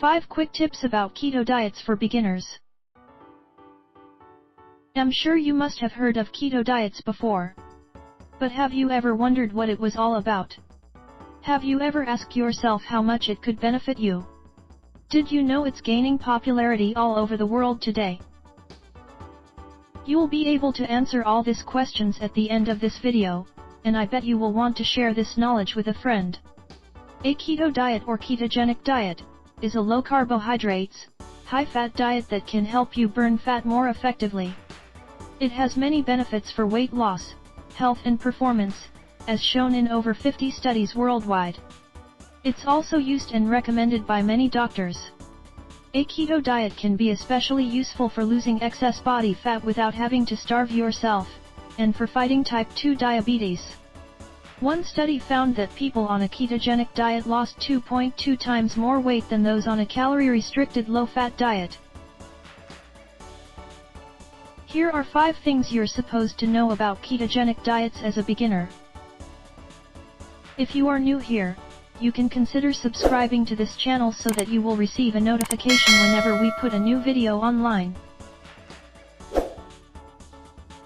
5 quick tips about keto diets for beginners. I'm sure you must have heard of keto diets before. But have you ever wondered what it was all about? Have you ever asked yourself how much it could benefit you? Did you know it's gaining popularity all over the world today? You will be able to answer all these questions at the end of this video, and I bet you will want to share this knowledge with a friend. A keto diet or ketogenic diet is a low carbohydrates, high fat diet that can help you burn fat more effectively. It has many benefits for weight loss, health and performance, as shown in over 50 studies worldwide. It's also used and recommended by many doctors. A keto diet can be especially useful for losing excess body fat without having to starve yourself, and for fighting type 2 diabetes. One study found that people on a ketogenic diet lost 2.2 times more weight than those on a calorie-restricted low-fat diet. Here are 5 things you're supposed to know about ketogenic diets as a beginner. If you are new here, you can consider subscribing to this channel so that you will receive a notification whenever we put a new video online.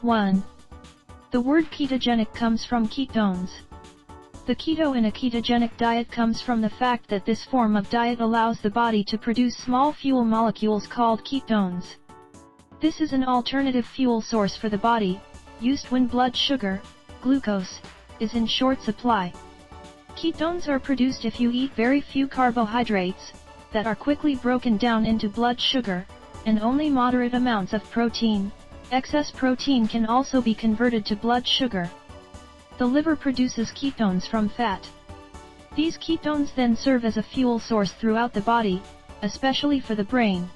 1. The word ketogenic comes from ketones. The keto in a ketogenic diet comes from the fact that this form of diet allows the body to produce small fuel molecules called ketones. This is an alternative fuel source for the body, used when blood sugar, glucose, is in short supply. Ketones are produced if you eat very few carbohydrates, that are quickly broken down into blood sugar, and only moderate amounts of protein. Excess protein can also be converted to blood sugar. The liver produces ketones from fat. These ketones then serve as a fuel source throughout the body, especially for the brain.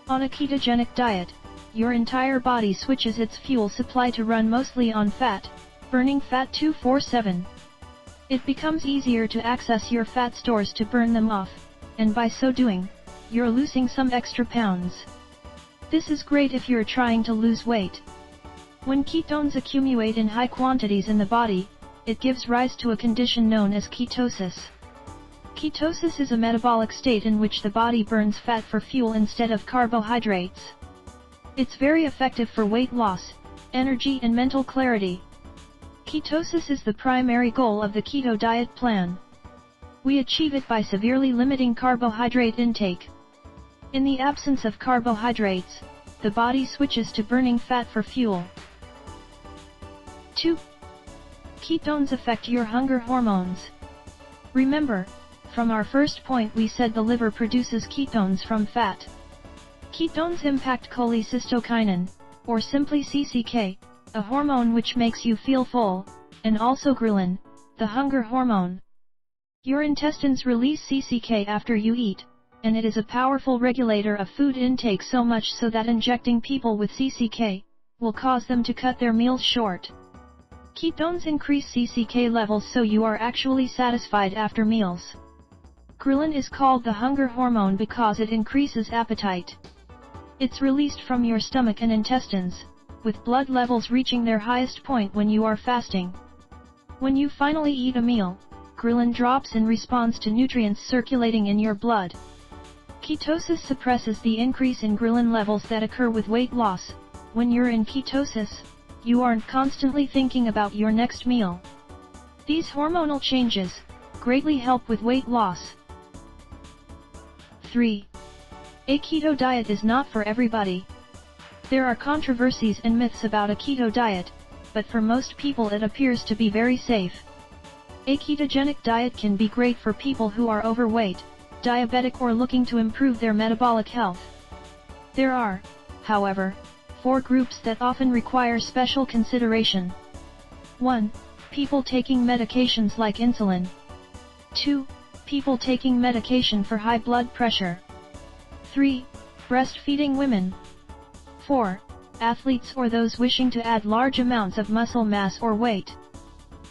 On a ketogenic diet, your entire body switches its fuel supply to run mostly on fat, burning fat 24/7. It becomes easier to access your fat stores to burn them off, and by so doing, you're losing some extra pounds. This is great if you're trying to lose weight. When ketones accumulate in high quantities in the body, it gives rise to a condition known as ketosis. Ketosis is a metabolic state in which the body burns fat for fuel instead of carbohydrates. It's very effective for weight loss, energy and mental clarity. Ketosis is the primary goal of the keto diet plan. We achieve it by severely limiting carbohydrate intake. In the absence of carbohydrates, the body switches to burning fat for fuel. 2. Ketones affect your hunger hormones. Remember, from our first point we said the liver produces ketones from fat. Ketones impact cholecystokinin, or simply CCK, a hormone which makes you feel full, and also ghrelin, the hunger hormone. Your intestines release CCK after you eat, and it is a powerful regulator of food intake, so much so that injecting people with CCK will cause them to cut their meals short. Ketones increase CCK levels so you are actually satisfied after meals. Ghrelin is called the hunger hormone because it increases appetite. It's released from your stomach and intestines, with blood levels reaching their highest point when you are fasting. When you finally eat a meal, ghrelin drops in response to nutrients circulating in your blood. Ketosis suppresses the increase in ghrelin levels that occur with weight loss. When you're in ketosis, you aren't constantly thinking about your next meal. These hormonal changes greatly help with weight loss. 3. A keto diet is not for everybody. There are controversies and myths about a keto diet, but for most people it appears to be very safe. A ketogenic diet can be great for people who are overweight, diabetic or looking to improve their metabolic health. There are, however, 4 groups that often require special consideration. 1. People taking medications like insulin. 2. People taking medication for high blood pressure. 3. Breastfeeding women. 4. Athletes or those wishing to add large amounts of muscle mass or weight.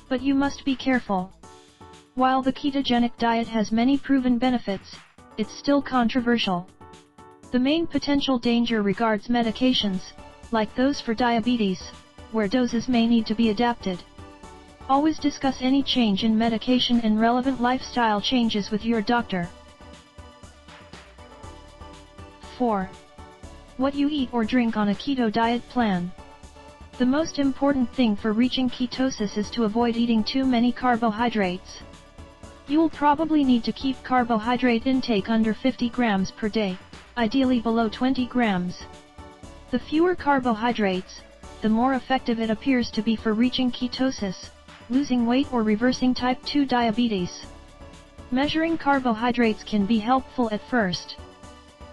But you must be careful. While the ketogenic diet has many proven benefits, it's still controversial. The main potential danger regards medications, like those for diabetes, where doses may need to be adapted. Always discuss any change in medication and relevant lifestyle changes with your doctor. 4. What you eat or drink on a keto diet plan. The most important thing for reaching ketosis is to avoid eating too many carbohydrates. You'll probably need to keep carbohydrate intake under 50 grams per day, ideally below 20 grams. The fewer carbohydrates, the more effective it appears to be for reaching ketosis, losing weight or reversing type 2 diabetes. Measuring carbohydrates can be helpful at first.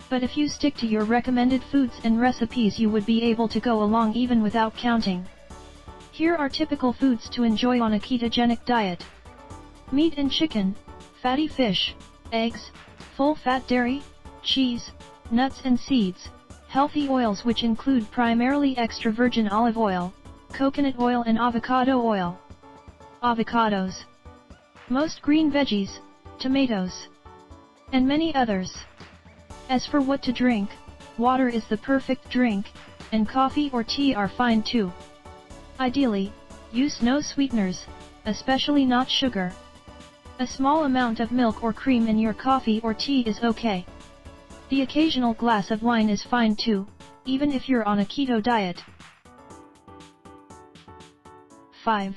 But if you stick to your recommended foods and recipes, you would be able to go along even without counting. Here are typical foods to enjoy on a ketogenic diet. Meat and chicken, fatty fish, eggs, full-fat dairy, cheese, nuts and seeds, healthy oils which include primarily extra virgin olive oil, coconut oil and avocado oil. Avocados. Most green veggies, tomatoes, and many others. As for what to drink, water is the perfect drink, and coffee or tea are fine too. Ideally, use no sweeteners, especially not sugar. A small amount of milk or cream in your coffee or tea is okay. The occasional glass of wine is fine too, even if you're on a keto diet. 5.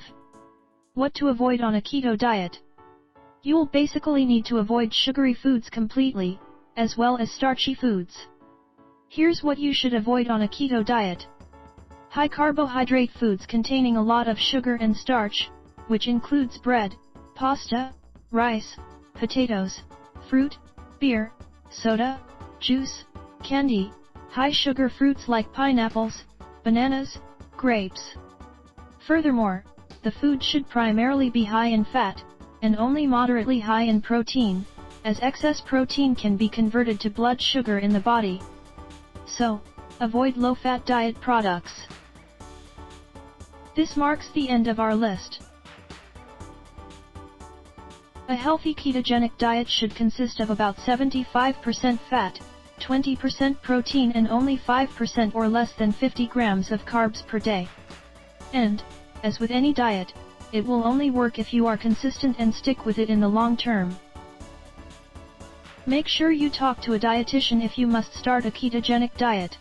What to avoid on a keto diet. You'll basically need to avoid sugary foods completely, as well as starchy foods. Here's what you should avoid on a keto diet. High carbohydrate foods containing a lot of sugar and starch, which includes bread, pasta, rice, potatoes, fruit, beer, soda, juice, candy, high sugar fruits like pineapples, bananas, grapes. Furthermore, the food should primarily be high in fat, and only moderately high in protein, as excess protein can be converted to blood sugar in the body. So, avoid low-fat diet products. This marks the end of our list. A healthy ketogenic diet should consist of about 75% fat, 20% protein and only 5% or less than 50 grams of carbs per day. And, as with any diet, it will only work if you are consistent and stick with it in the long term. Make sure you talk to a dietitian if you must start a ketogenic diet.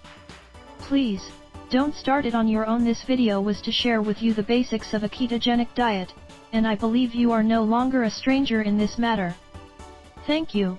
Please, don't start it on your own. This video was to share with you the basics of a ketogenic diet, and I believe you are no longer a stranger in this matter. Thank you.